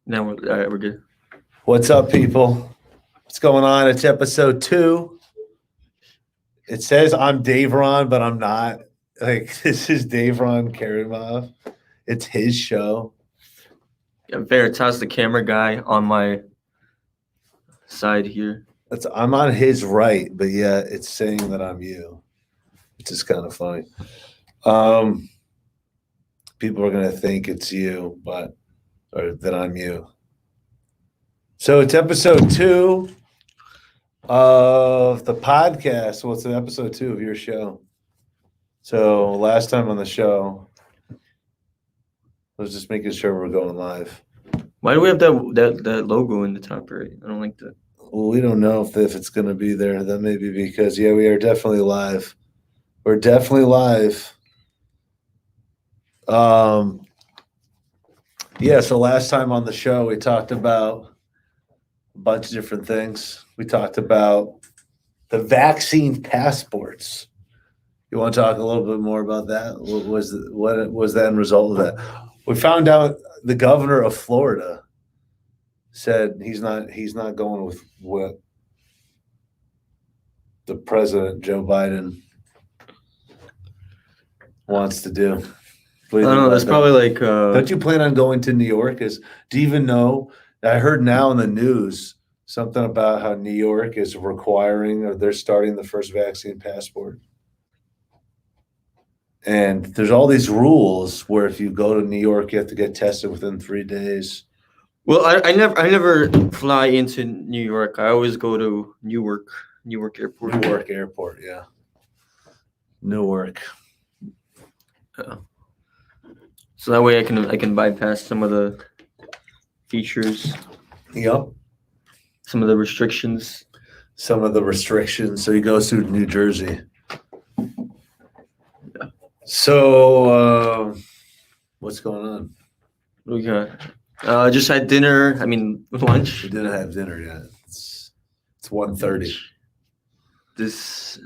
Now all right, we're good. What's up, people? What's going on? It's episode 2. It says I'm Davron, but I'm not. This is Davron Karimov. It's his show. I'm Veritas, the camera guy, on my side here. I'm on his right, but yeah, it's saying that I'm you, which is kind of funny. People are gonna think it's you, or that I'm you. So it's episode 2 of the podcast. What's an episode 2 of your show? So last time on the show, I was just making sure we're going live. Why do we have that logo in the top right? I don't like that. Well, we don't know if it's going to be there. That may be because, yeah, we are definitely live. We're definitely live. Yeah, so last time on the show, we talked about a bunch of different things. We talked about the vaccine passports. You want to talk a little bit more about that? What was the end result of that? We found out the governor of Florida said he's not going with what the president Joe Biden wants to do. I don't know. That's probably like. Don't you plan on going to New York? Do you even know? I heard now in the news something about how New York is requiring, or they're starting the first vaccine passport. And there's all these rules where if you go to New York, you have to get tested within 3 days. Well, I never fly into New York. I always go to Newark Airport. Newark Airport, yeah. Newark. So that way I can bypass some of the features. Yep. Some of the restrictions. So he goes through New Jersey. So, what's going on? We got just had dinner. I mean, lunch. We didn't have dinner yet. It's 1:30. This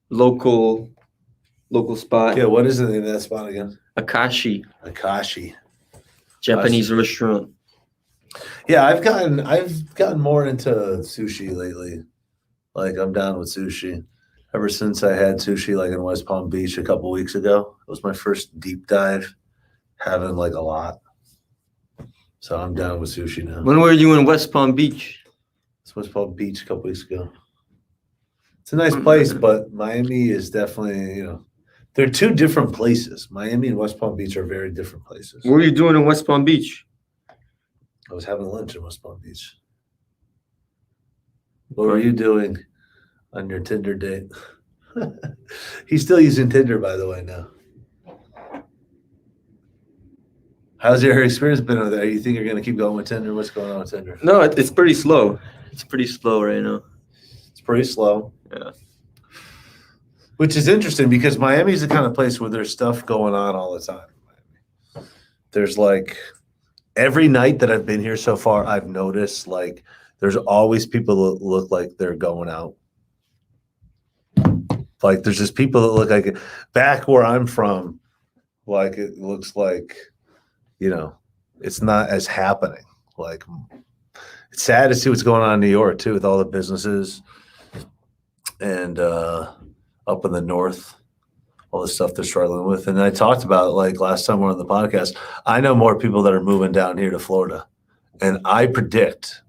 local spot. Yeah, what is the name of that spot again? Akashi. Japanese restaurant. Yeah, I've gotten more into sushi lately. Like, I'm down with sushi. Ever since I had sushi like in West Palm Beach a couple weeks ago, it was my first deep dive, having like a lot. So I'm down with sushi now. When were you in West Palm Beach? It's West Palm Beach a couple weeks ago. It's a nice place, but Miami is definitely, they're two different places. Miami and West Palm Beach are very different places. What were you doing in West Palm Beach? I was having lunch in West Palm Beach. What were you doing on your Tinder date? He's still using Tinder, by the way, now. How's your experience been with that? You think you're going to keep going with Tinder? What's going on with Tinder? No, it's pretty slow. It's pretty slow right now. It's pretty slow. Yeah. Which is interesting because Miami's the kind of place where there's stuff going on all the time. There's like every night that I've been here so far, I've noticed like there's always people that look like they're going out. Like there's just people that look like back where I'm from, like it looks like, it's not as happening. Like it's sad to see what's going on in New York too, with all the businesses and up in the north, all the stuff they're struggling with. And I talked about it like last time we were on the podcast. I know more people that are moving down here to Florida. And I predict,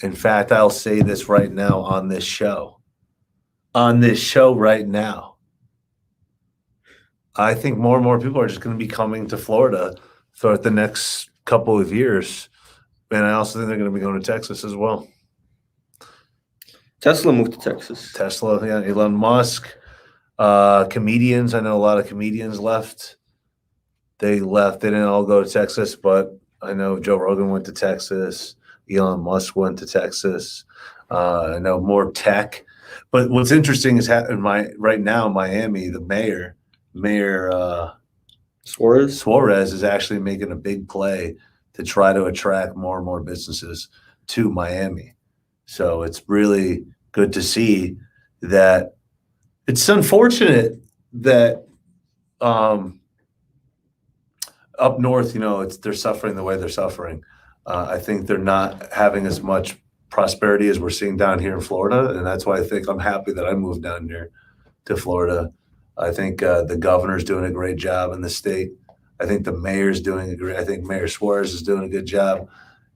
in fact, I'll say this right now on this show right now, I think more and more people are just going to be coming to Florida throughout the next couple of years. And I also think they're going to be going to Texas as well. Tesla moved to Texas. Tesla, yeah. Elon Musk. Comedians. I know a lot of comedians left. They left. They didn't all go to Texas, but I know Joe Rogan went to Texas. Elon Musk went to Texas. I know more tech. But what's interesting is right now, Miami, the mayor Suarez is actually making a big play to try to attract more and more businesses to Miami. So it's really good to see that. It's unfortunate that up north, they're suffering the way they're suffering. I think they're not having as much prosperity as we're seeing down here in Florida, and that's why I think I'm happy that I moved down here to Florida. I think the governor's doing a great job in the state. I think the mayor's doing a great. I think Mayor Suarez is doing a good job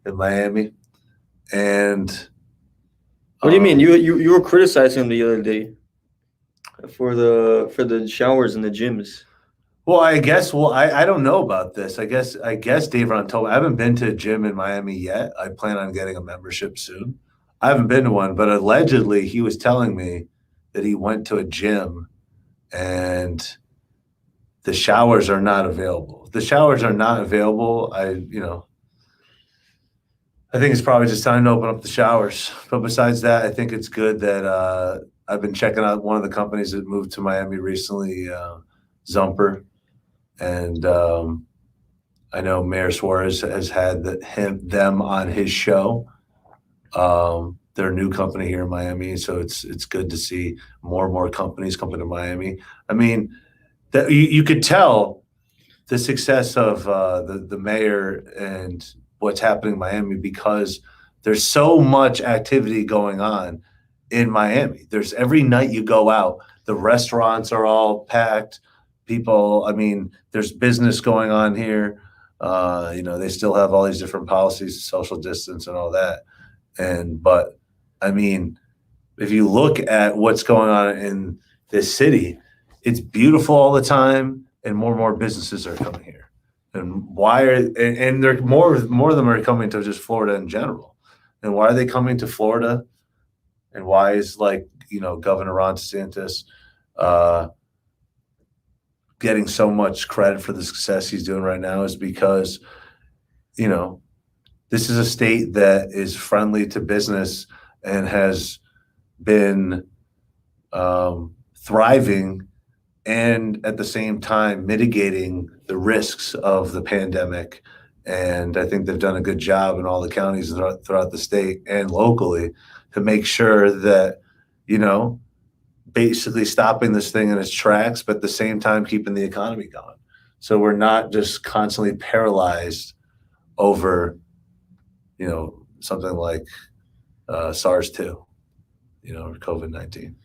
in Miami. And What do you mean? You were criticizing him the other day for the showers and the gyms. well, I guess. Well, I don't know about this. I guess Davron told me. I haven't been to a gym in Miami yet. I plan on getting a membership soon. I haven't been to one, but allegedly he was telling me that he went to a gym and the showers are not available. The showers are not available. I think it's probably just time to open up the showers. But besides that, I think it's good that I've been checking out one of the companies that moved to Miami recently, Zumper, and I know Mayor Suarez has had them on his show. They're a new company here in Miami, so it's good to see more and more companies coming to Miami. I mean, that you could tell the success of the mayor and what's happening in Miami because there's so much activity going on in Miami. There's every night you go out, the restaurants are all packed. People, I mean, there's business going on here. They still have all these different policies, social distance and all that. But I mean, if you look at what's going on in this city, it's beautiful all the time, and more businesses are coming here. And why are and they're more of them are coming to just Florida in general. And why are they coming to Florida? And why is Governor Ron DeSantis getting so much credit for the success he's doing right now is because this is a state that is friendly to business and has been thriving and at the same time mitigating the risks of the pandemic. And I think they've done a good job in all the counties throughout the state and locally to make sure that, basically stopping this thing in its tracks, but at the same time keeping the economy going. So we're not just constantly paralyzed over, something like SARS-2, or COVID-19.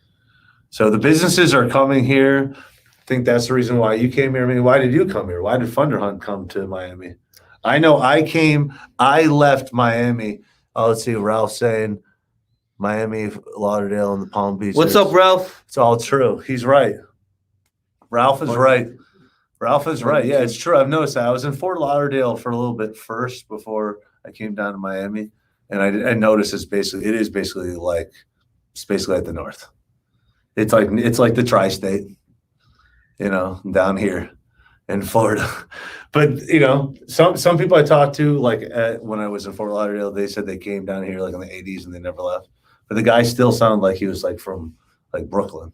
So the businesses are coming here. I think that's the reason why you came here. I mean, why did you come here? Why did Thunder Hunt come to Miami? I know I left Miami. Oh, let's see, Ralph saying Miami, Lauderdale, and the Palm Beach. What's up, Ralph? It's all true. He's right. Ralph is right. Ralph is right. Yeah, it's true. I've noticed that. I was in Fort Lauderdale for a little bit first before I came down to Miami, and I noticed it is basically like the north. It's like the tri-state, down here in Florida. But some people I talked to, when I was in Fort Lauderdale, they said they came down here in the 80s and they never left. But the guy still sounded like he was from Brooklyn,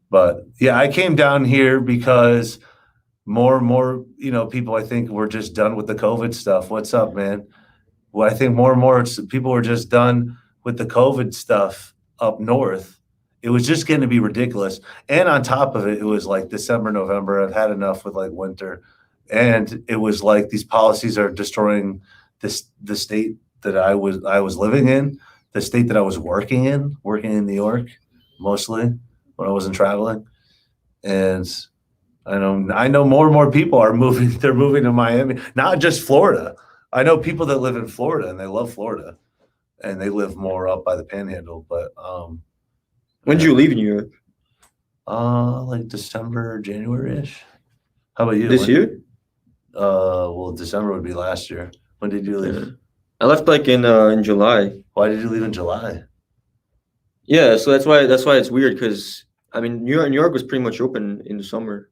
But yeah, I came down here because more and more, people I think were just done with the COVID stuff. What's up, man? Well, I think more and more people were just done with the COVID stuff up north. It was just getting to be ridiculous. And on top of it, it was December, November. I've had enough with winter. And it was these policies are destroying the state that I was living in, the state that I was working in New York, mostly when I wasn't traveling. And I know more and more people are moving. They're moving to Miami, not just Florida. I know people that live in Florida and they love Florida, and they live more up by the Panhandle. But when did you leave New York? December, January-ish. How about you? This year? Well, December would be last year. When did you leave? Yeah. I left in July. Why did you leave in July? Yeah, so that's why it's weird because New York was pretty much open in the summer.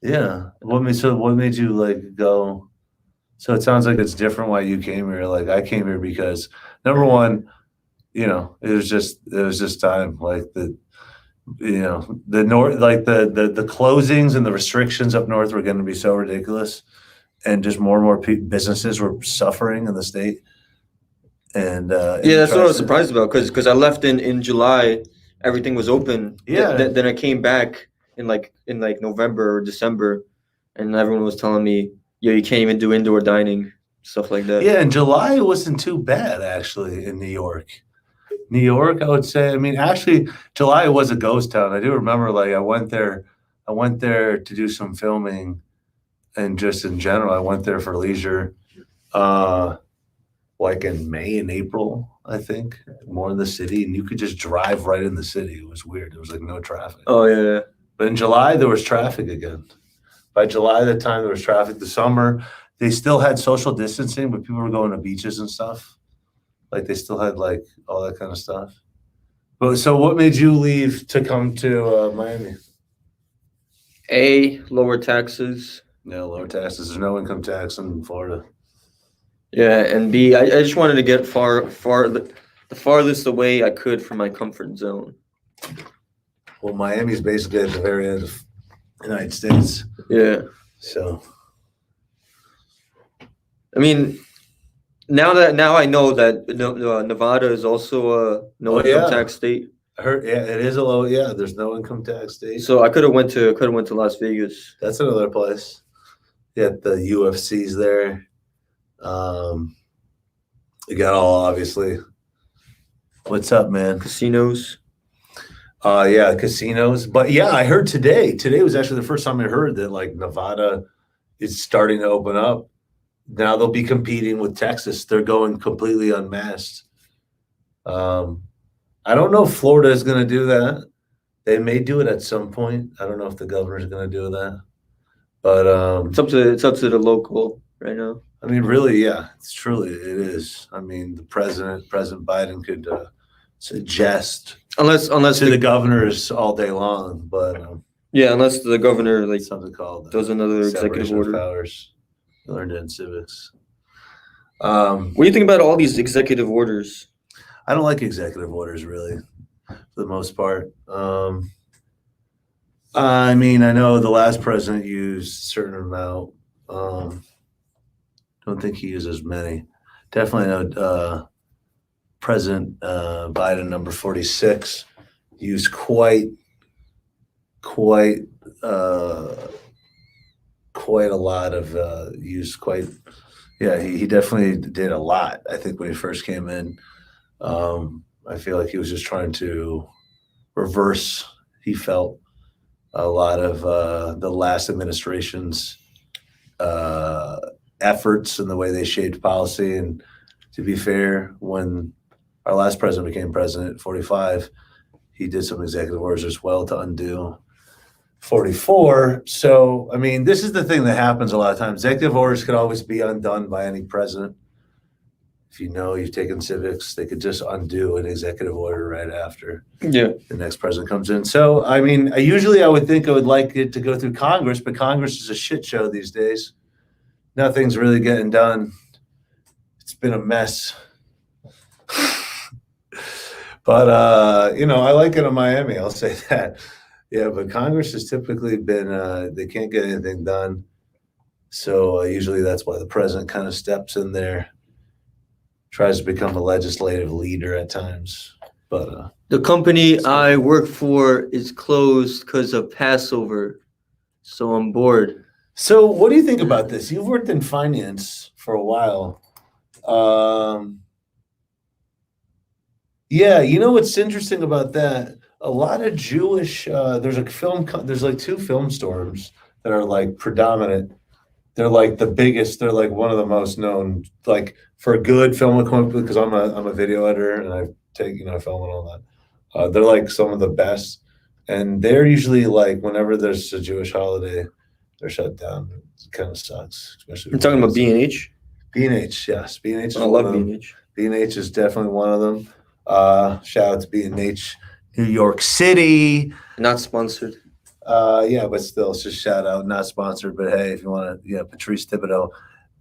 Yeah. What made you go? So it sounds like it's different why you came here. I came here because number one, it was just time. The north, the closings and the restrictions up north were going to be so ridiculous, and just more and more businesses were suffering in the state. And that's what I was surprised about because I left in July, everything was open. Yeah. Then I came back in November or December, and everyone was telling me Yeah, you can't even do indoor dining, stuff like that. Yeah, and July wasn't too bad actually in New York. New York, I would say. I mean, actually, July was a ghost town. I do remember, like, I went there. I went there to do some filming, and just in general, I went there for leisure. Uh, like in May and April, I think, more in the city, and you could just drive right in the city. It was weird. There was like no traffic. Oh yeah. But in July, there was traffic again. By July, the time there was traffic. The summer, they still had social distancing, but people were going to beaches and stuff. Like they still had like all that kind of stuff. But so, what made you leave to come to Miami? Lower taxes. Yeah, lower taxes. There's no income tax in Florida. Yeah, and B, I just wanted to get the farthest away I could from my comfort zone. Well, Miami's basically at the very end of the United States. Yeah. So, I mean, now I know that Nevada is also a no income tax state. I heard. Yeah, it is a low. Yeah, there's no income tax state. So I could have went to Las Vegas. That's another place. Yeah, the UFC's there. You got all obviously. What's up, man? Casinos. Yeah, casinos. But yeah, I heard today. Today was actually the first time I heard that like Nevada is starting to open up. Now they'll be competing with Texas. They're going completely unmasked. I don't know if Florida is going to do that. They may do it at some point. I don't know if the governor is going to do that. But it's up to the local right now. I mean, really, yeah, it is. I mean, President Biden could suggest unless to the governors all day long, but yeah, unless the governor like something called does another executive order. Powers. You learned it in civics. What do you think about all these executive orders? I don't like executive orders really, for the most part. I mean, I know the last president used a certain amount. Don't think he used as many. Definitely know President Biden, number 46, used quite a lot of he definitely did a lot. I think when he first came in, I feel like he was just trying to reverse, he felt, a lot of the last administration's efforts and the way they shaped policy. And to be fair, when our last president became president at 45, he did some executive orders as well to undo 44. So, I mean, this is the thing that happens a lot of times. Executive orders could always be undone by any president. If you know you've taken civics, they could just undo an executive order right after the next president comes in. So, I mean, I would think I would like it to go through Congress, but Congress is a shit show these days. Nothing's really getting done. It's been a mess. But, I like it in Miami. I'll say that. Yeah, but Congress has typically been, they can't get anything done. So usually that's why the president kind of steps in there, tries to become a legislative leader at times. But the company I work for is closed because of Passover. So I'm bored. So what do you think about this? You've worked in finance for a while. Yeah, you know what's interesting about that? A lot of Jewish, there's like two film stores that are like predominant. They're like the biggest. They're like one of the most known, like for good film equipment, because I'm a video editor and I take, film and all that. They're like some of the best. And they're usually like, whenever there's a Jewish holiday, they're shut down. It kind of sucks. Especially you're talking about B&H? B&H, yes. B&H is I love B&H. B&H is definitely one of them. Shout out to B&H, New York City. Not sponsored. Yeah, but still, it's just shout out. Not sponsored, but hey, if you want to, Patrice Thibodeau.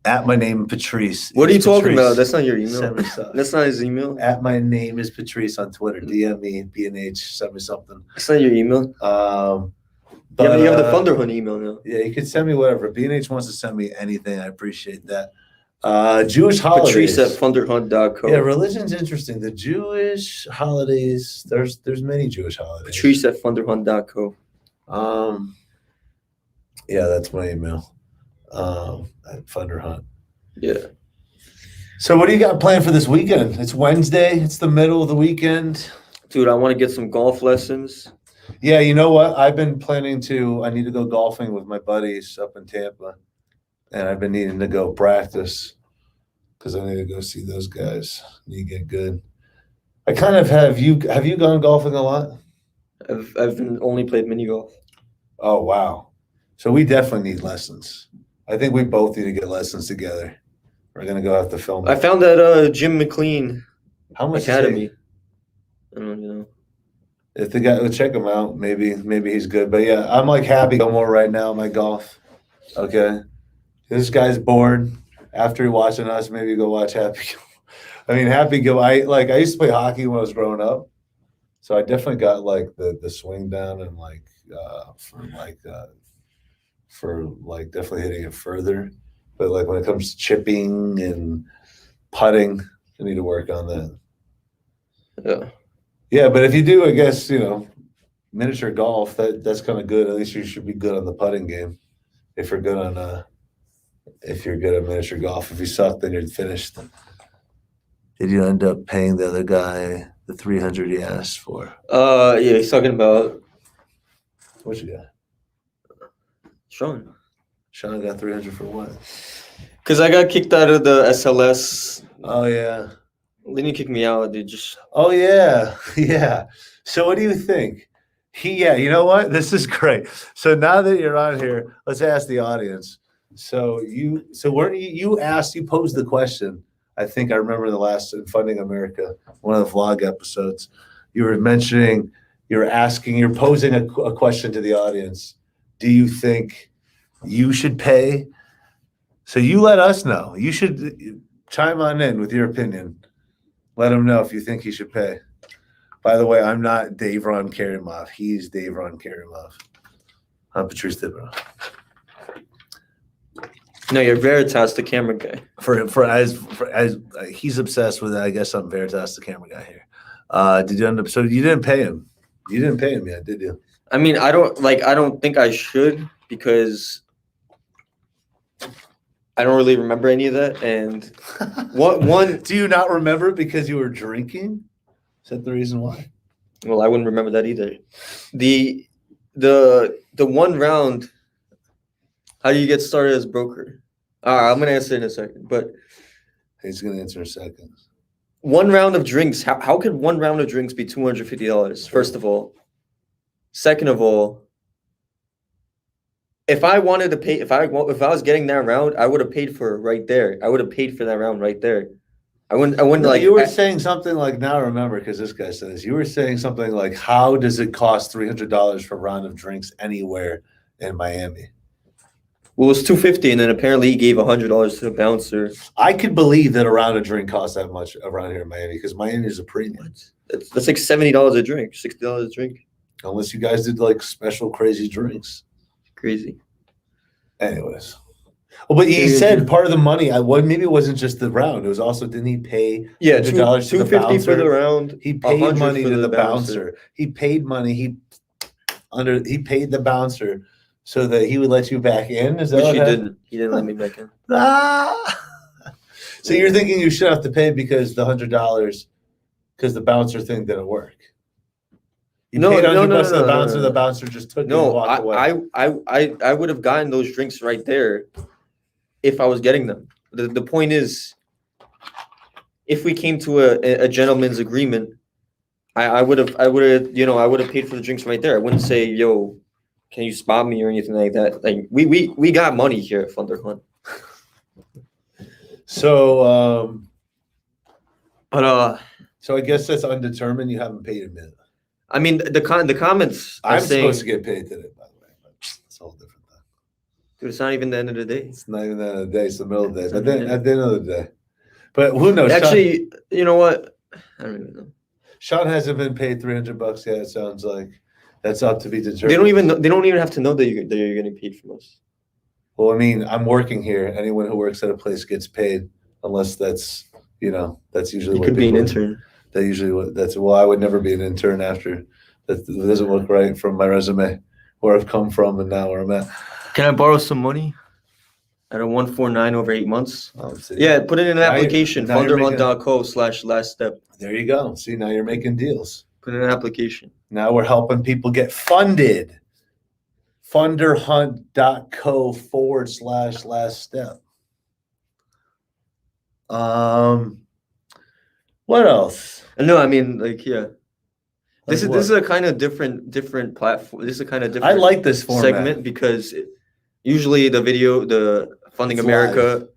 At my name, Patrice. What are you talking about? That's not your email. That's not his email. At my name is Patrice on Twitter. DM me, B&H, send me something. That's not your email. But, you have the Thunder Hunt email now. Yeah, you can send me whatever. B&H wants to send me anything. I appreciate that. Jewish holidays. Patrice at thunderhunt.co. Yeah, religion's interesting. The Jewish holidays, there's many Jewish holidays. Patrice at thunderhunt.co. Yeah, that's my email. at Thunder Hunt. Yeah. So what do you got planned for this weekend? It's Wednesday. It's the middle of the weekend. Dude, I want to get some golf lessons. Yeah, you know what? I've been planning to. I need to go golfing with my buddies up in Tampa, and I've been needing to go practice because I need to go see those guys. Need to get good. I kind of have you. Have you gone golfing a lot? I've only played mini golf. Oh wow! So we definitely need lessons. I think we both need to get lessons together. We're gonna go have to film. I found that Jim McLean How much Academy. I don't know. If the guy, check him out. Maybe he's good. But yeah, I'm like Happy Gilmore right now. My golf. Okay, this guy's bored after watching us. Maybe go watch Happy. I mean, Happy Gilmore. I used to play hockey when I was growing up, so I definitely got like the swing down and for definitely hitting it further. But like when it comes to chipping and putting, I need to work on that. Yeah. Yeah, but if you do, I guess, miniature golf, that's kind of good. At least you should be good on the putting game. If you're good at miniature golf. If you suck, then you're finished. Did you end up paying the other guy the $300 he asked for? Yeah, he's talking about What you got? Sean. Sean got $300 for what? Because I got kicked out of the SLS. Oh yeah. Then he kicked me out. They just Oh yeah. Yeah. So what do you think? You know what? This is great. So now that you're on here, let's ask the audience. So you posed the question. I think I remember the last in Funding America, one of the vlog episodes. You were mentioning, you're posing a question to the audience. Do you think you should pay? So you let us know. You should chime on in with your opinion. Let him know if you think he should pay. By the way, I'm not Davron Karimov. He's Davron Karimov. I'm Patrice Thibodeau. No, you're Veritas, the camera guy. As he's obsessed with it, I guess I'm Veritas, the camera guy here. Did you end up? So you didn't pay him. You didn't pay him yet, did you? I mean, I don't think I should because I don't really remember any of that. And one do you not remember because you were drinking? Is that the reason why? Well, I wouldn't remember that either. The one round. How do you get started as broker? I'm gonna answer in a second, but he's gonna answer in a second. One round of drinks. How could one round of drinks be $250? First of all. Second of all, if I wanted to pay, if I was getting that round, I would have paid for it right there. I would have paid for that round right there. I wouldn't like. You were saying something like, now I remember because this guy said this. You were saying something like, how does it cost $300 for a round of drinks anywhere in Miami? Well, it was $250, and then apparently he gave $100 to the bouncer. I could believe that a round of drink costs that much around here in Miami because Miami is a premium. That's like $70 a drink, $60 a drink. Unless you guys did like special crazy drinks. Crazy. Anyways. Well, but he said part of the money, maybe it wasn't just the round. It was also, didn't he pay $200 to the bouncer? $250 for the round. He paid money to the bouncer. He paid money. He paid the bouncer so that he would let you back in. Is that Which what he happened? didn't. He didn't let me back in. So you're thinking you should have to pay because the $100 because the bouncer thing didn't work. You paid $100 to the bouncer. The bouncer just took it and walked away. I would have gotten those drinks right there if I was getting them. The point is, if we came to a gentleman's agreement, I would have paid for the drinks right there. I wouldn't say, yo, can you spot me or anything like that. Like we got money here at Thunder Hunt. So so I guess that's undetermined. You haven't paid him yet. I mean, the comments are I'm saying, supposed to get paid today, by the way. But it's a whole different thing. Dude, it's not even the end of the day. It's not even the end of the day. It's the middle of the day. But then at the end of the day. But who knows? Actually, you know what? I don't even know. Sean hasn't been paid $300 yet. It sounds like that's up to be determined. They don't even have to know that you're getting paid from us. Well, I mean, I'm working here. Anyone who works at a place gets paid, unless that's usually what could be an intern. That usually I would never be an intern after. That doesn't look right from my resume, where I've come from and now where I'm at. Can I borrow some money? At a 149 over 8 months. Oh, see. Yeah, put it in an Now you're- application. now you're making- Funderhunt.co/last step. There you go. See, now you're making deals. Put in an application. Now we're helping people get funded. Funderhunt.co/last step. What else? No, I mean, like, yeah. Like This is a kind of different platform. This is a kind of I different like this format. segment because usually the Funding It's America,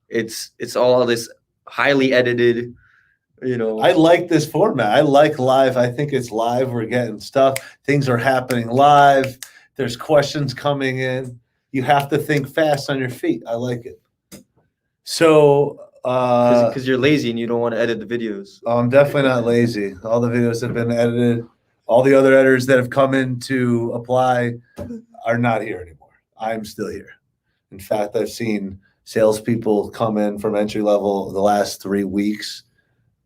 it's all this highly edited, I like this format. I like live. I think it's live. We're getting stuff. Things are happening live. There's questions coming in. You have to think fast on your feet. I like it. So, because you're lazy and you don't want to edit the videos. I'm definitely not lazy. All the videos have been edited. All the other editors that have come in to apply are not here anymore. I'm still here. In fact, I've seen salespeople come in from entry level the last 3 weeks,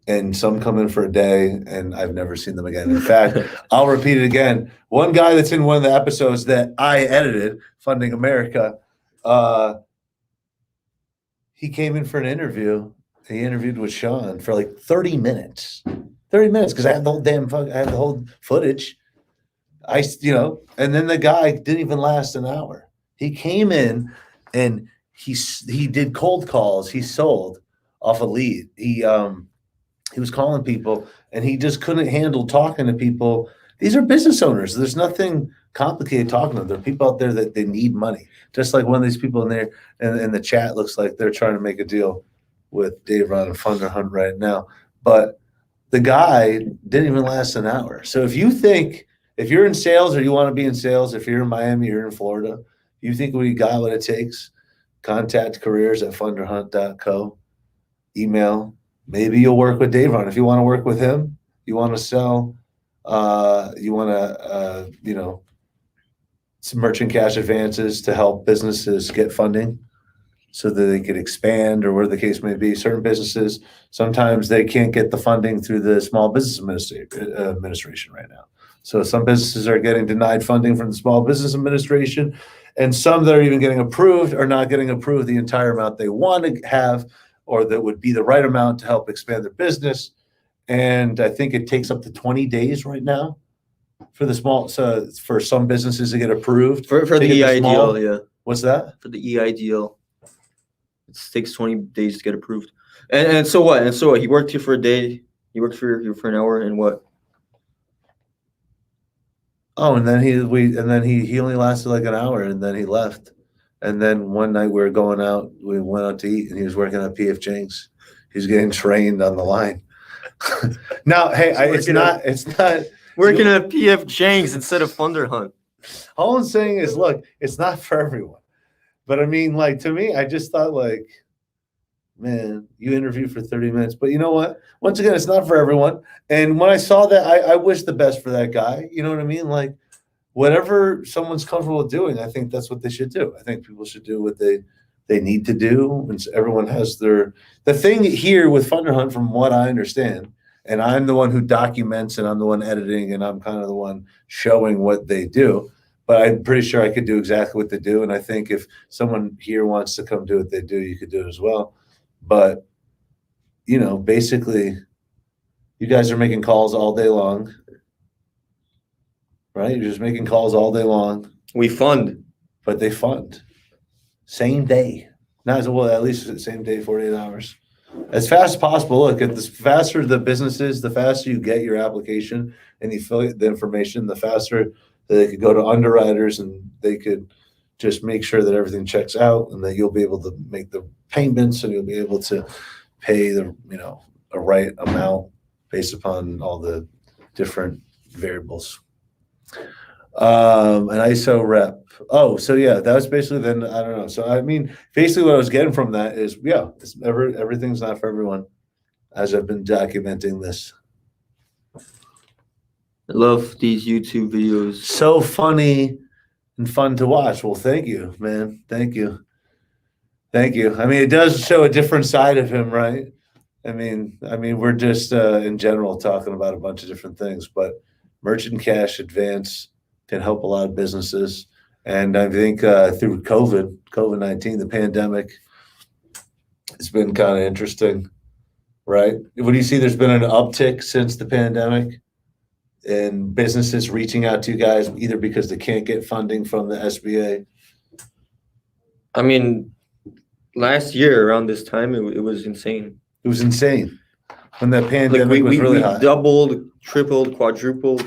and some come in for a day, and I've never seen them again. In fact, I'll repeat it again. One guy that's in one of the episodes that I edited, Funding America, he came in for an interview. He interviewed with Sean for like 30 minutes. 30 minutes, because I had the whole I had the whole footage. And then the guy didn't even last an hour. He came in and he did cold calls. He sold off a lead. He was calling people and he just couldn't handle talking to people. These are business owners. There's nothing complicated talking to them. There are people out there that they need money. Just like one of these people in there in the chat looks like they're trying to make a deal with Davron and Funderhunt right now. But the guy didn't even last an hour. So if you're in sales or you want to be in sales, if you're in Miami, you're in Florida, you think we got what it takes, contact careers@funderhunt.co, email. Maybe you'll work with Davron. If you want to work with him, you want to sell, you want to, some merchant cash advances to help businesses get funding so that they could expand or whatever the case may be. Certain businesses, sometimes they can't get the funding through the Small Business Administration right now. So some businesses are getting denied funding from the Small Business Administration, and some that are even getting approved are not getting approved the entire amount they want to have, or that would be the right amount to help expand their business. And I think it takes up to 20 days right now for for some businesses to get approved. For the EIDL, yeah. What's that? For the EIDL. It takes 20 days to get approved. And so what? And so what? He worked here for a day. He worked for an hour, and what? Oh, and then he only lasted like an hour, and then he left. And then one night we went out to eat, and he was working at PF Chang's. He was getting trained on the line. Now, hey, it's not working at PF Chang's instead of Funderhunt. All I'm saying is, look, it's not for everyone. But I mean, like, to me, I just thought, like, man, you interview for 30 minutes. But you know what? Once again, it's not for everyone. And when I saw that, I wish the best for that guy. You know what I mean? Like, whatever someone's comfortable doing, I think that's what they should do. I think people should do what they need to do. And everyone has the thing here with Funderhunt, from what I understand, and I'm the one who documents and I'm the one editing and I'm kind of the one showing what they do. But I'm pretty sure I could do exactly what they do. And I think if someone here wants to come do what they do, you could do it as well. But, basically, you guys are making calls all day long, right? You're just making calls all day long. We fund. But they fund. Same day. Not as well, at least same day, 48 hours. As fast as possible. Look, the faster the business is, the faster you get your application and you fill the information, the faster they could go to underwriters and they could just make sure that everything checks out and that you'll be able to make the payments and you'll be able to pay a right amount based upon all the different variables. An ISO rep. Oh, so yeah, that was basically then, I don't know. So I mean, basically what I was getting from that is, yeah, everything's not for everyone, as I've been documenting this. I love these YouTube videos. So funny and fun to watch. Well, thank you, man. Thank you. Thank you. I mean, it does show a different side of him, right? I mean, we're just in general talking about a bunch of different things, but merchant cash advance can help a lot of businesses. And I think through COVID-19, the pandemic, it's been kind of interesting, right? What do you see? There's been an uptick since the pandemic in businesses reaching out to you guys, either because they can't get funding from the SBA. I mean, last year around this time, it was insane. It was insane when the pandemic Like was really we high. doubled, tripled, quadrupled.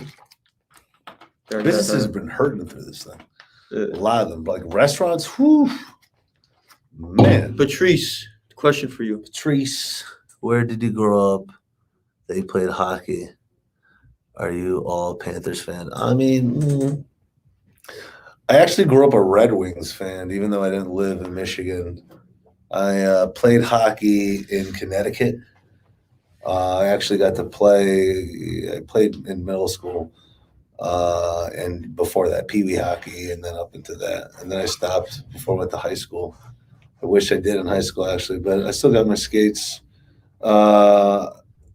during that Businesses have time. been hurting through this thing. Uh, A lot of them, like restaurants. Whew, man. Patrice, question for you. Patrice, where did you grow up? They played hockey. Are you all Panthers fan? I mean, I actually grew up a Red Wings fan, even though I didn't live in Michigan. I played hockey in Connecticut. I actually got to play. I played in middle school, and before that, Pee Wee hockey, and then up into that, and then I stopped before I went to high school. I wish I did in high school actually, but I still got my skates.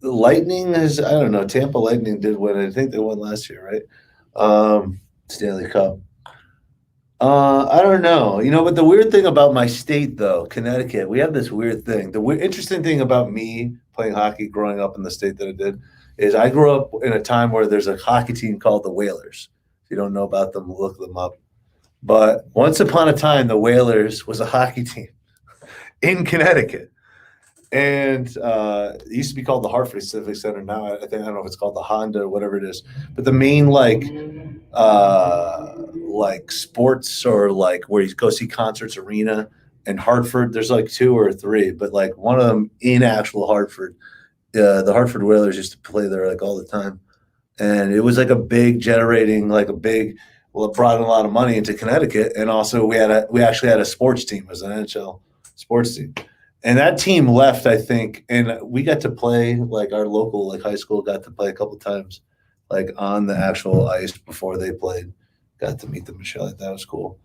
The Lightning is, I don't know. Tampa Lightning did win. I think they won last year, right? Stanley Cup. I don't know. But the weird thing about my state, though, Connecticut, we have this weird thing. The interesting thing about me playing hockey growing up in the state that I did is I grew up in a time where there's a hockey team called the Whalers. If you don't know about them, look them up. But once upon a time, the Whalers was a hockey team in Connecticut. And it used to be called the Hartford Civic Center. Now I don't know if it's called the Honda or whatever it is. But the main like sports or like where you go see concerts arena in Hartford, there's like 2 or 3, but like one of them in actual Hartford, the Hartford Whalers used to play there like all the time. And it was like a big generating, like a big, well, it brought in a lot of money into Connecticut. And also we actually had a sports team as an NHL sports team. And that team left, I think, and we got to play, like our local like high school got to play a couple times, like on the actual ice before they played. Got to meet them and shit like that. Was cool.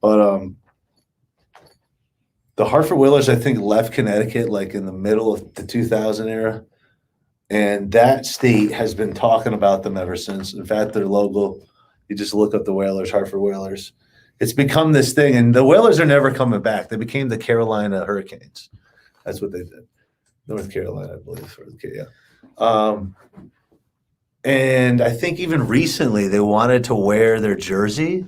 But the Hartford Whalers, I think, left Connecticut like in the middle of the 2000 era. And that state has been talking about them ever since. In fact, their logo, you just look up the Whalers, Hartford Whalers. It's become this thing, and the Whalers are never coming back. They became the Carolina Hurricanes. That's what they did. North Carolina, I believe. And I think even recently they wanted to wear their jersey,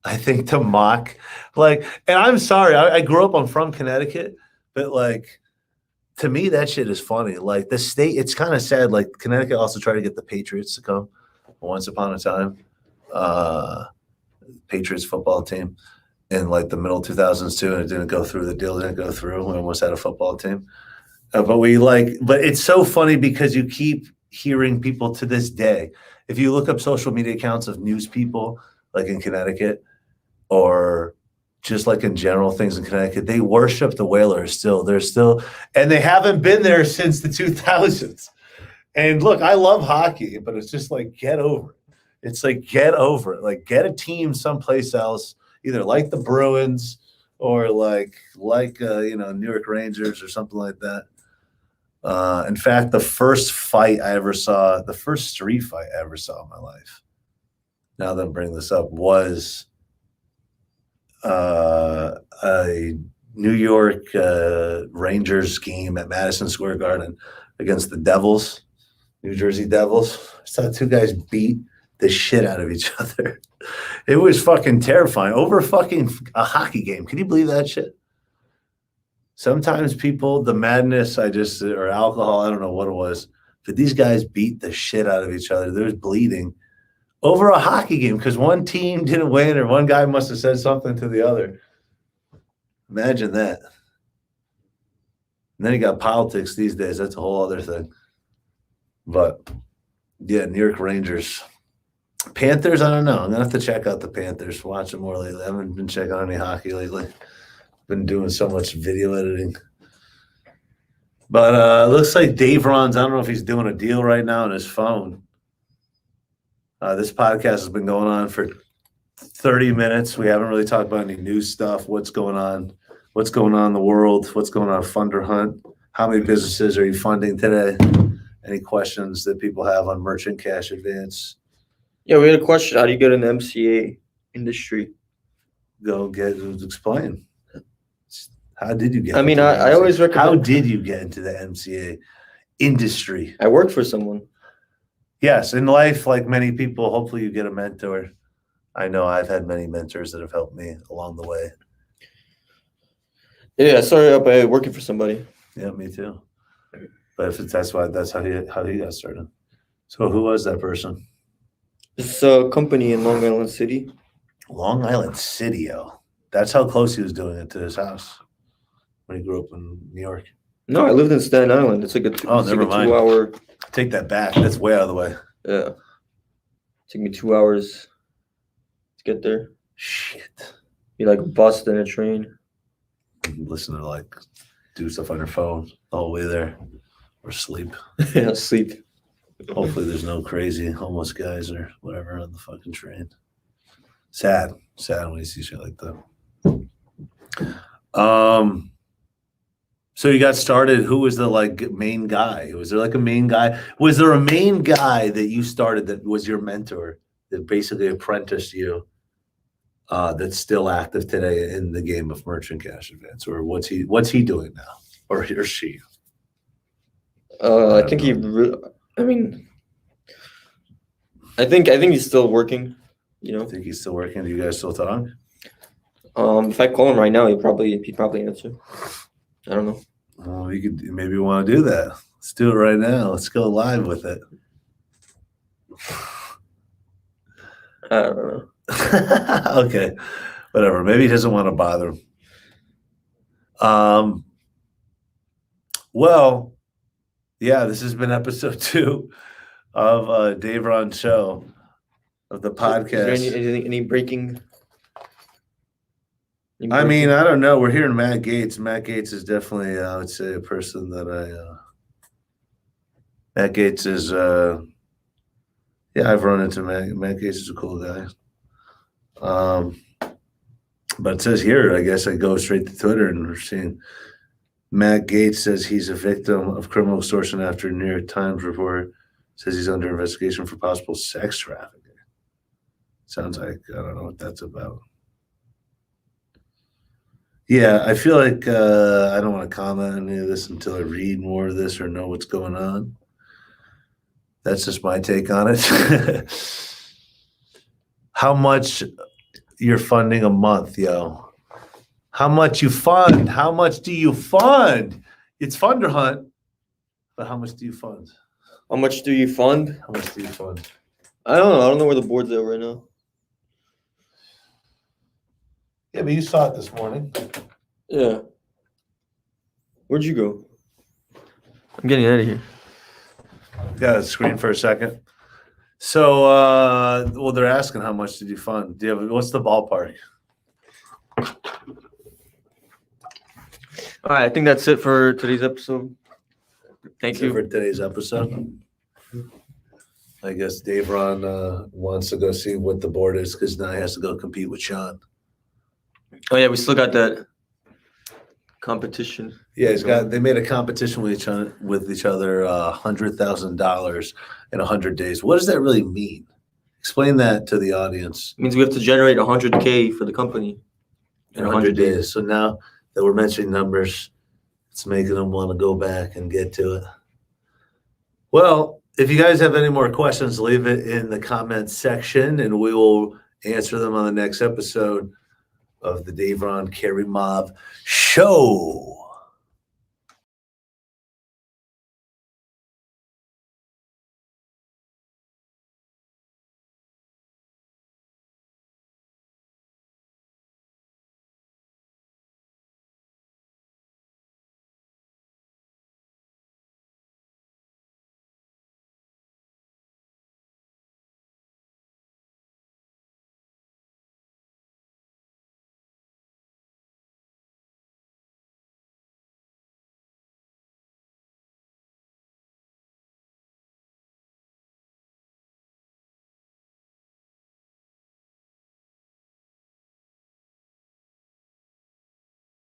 I think, to mock. And I'm sorry, I grew up, I'm from Connecticut, but like, to me, that shit is funny. Like the state, it's kind of sad. Like Connecticut also tried to get the Patriots to come once upon a time. Patriots football team in like the middle 2000s too, and it didn't go through. The deal didn't go through. We almost had a football team, but it's so funny because you keep hearing people to this day. If you look up social media accounts of news people, like in Connecticut, or just like in general things in Connecticut, they worship the Whalers still. They're still, and they haven't been there since the 2000s. And look, I love hockey, but it's just like, get over it. It's like, get over it. Like, get a team someplace else, either like the Bruins or like New York Rangers or something like that. In fact, the first street fight I ever saw in my life, now that I'm bringing this up, was a New York Rangers game at Madison Square Garden against the Devils, New Jersey Devils. I saw 2 guys beat the shit out of each other. It was fucking terrifying over fucking a hockey game. Can you believe that shit? Sometimes people, the madness, or alcohol, I don't know what it was, but these guys beat the shit out of each other. There was bleeding over a hockey game because one team didn't win or one guy must have said something to the other. Imagine that. And then you got politics these days. That's a whole other thing. But yeah, New York Rangers. Panthers, I don't know. I'm going to have to check out the Panthers. Watch them more lately. I haven't been checking out any hockey lately. Been doing so much video editing. But it looks like Davron's, I don't know if he's doing a deal right now on his phone. This podcast has been going on for 30 minutes. We haven't really talked about any news stuff. What's going on in the world? What's going on Funder Hunt? How many businesses are you funding today? Any questions that people have on merchant cash advance? Yeah, we had a question. How do you get in the MCA industry? go explain. How did you get? I mean, into the I always MCA? recommend. How did you get into the MCA industry? I work for someone. Yes, in life, like many people, hopefully you get a mentor. I know I've had many mentors that have helped me along the way. Yeah, I started out by working for somebody. Yeah, me too. But if that's how he got started. So who was that person? It's a company in Long Island City. Long Island City, oh. That's how close he was doing it to his house when he grew up in New York. No, I lived in Staten Island. It's like a Never mind. 2 hour. Take that back. That's way out of the way. Yeah. Took me 2 hours to get there. Shit. Be like a bus then a train. Listen to like do stuff on your phone all the way there or sleep. Yeah, sleep. Hopefully there's no crazy homeless guys or whatever on the fucking train. Sad when you see shit like that. So you got started. Who was the like main guy? Was there like a main guy? Was there a main guy that you started that was your mentor that basically apprenticed you? That's still active today in the game of merchant cash advance, or what's he doing now, or she? I think he. I mean, I think he's still working. You know. I think he's still working. Do you guys still talk? If I call him right now, he'd probably answer. I don't know. Oh, you could maybe want to do that. Let's do it right now. Let's go live with it. I don't know. Okay, whatever. Maybe he doesn't want to bother him. Well, yeah, this has been episode 2 of Davron Show of the podcast. Is there any breaking? I mean, I don't know. We're hearing Matt Gaetz. Matt Gaetz is definitely, I would say, a person that Matt Gaetz is. Yeah, I've run into Matt. Matt Gaetz is a cool guy. But it says here, I guess I go straight to Twitter and we're seeing Matt Gaetz says he's a victim of criminal extortion after New York Times report says he's under investigation for possible sex trafficking. Sounds like, I don't know what that's about. Yeah, I feel like I don't want to comment on any of this until I read more of this or know what's going on. That's just my take on it. How much you're funding a month, yo? How much you fund? How much do you fund? It's Funder Hunt, but how much do you fund? How much do you fund? How much do you fund? I don't know. I don't know where the board's at right now. Yeah, but you saw it this morning. Yeah. Where'd you go? I'm getting out of here. Got a screen for a second. So, well, they're asking how much did you fund? Do you have what's the ballpark? All right, I think that's it for today's episode. Thank you for today's episode. I guess Davron wants to go see what the board is because now he has to go compete with Sean. Oh yeah, we still got that competition. Yeah, they made a competition with each other, $100,000 in 100 days. What does that really mean? Explain that to the audience. It means we have to generate 100K for the company in 100 days. So now that we're mentioning numbers, it's making them want to go back and get to it. Well, if you guys have any more questions, leave it in the comments section and we will answer them on the next episode of the Davron Karimov Show.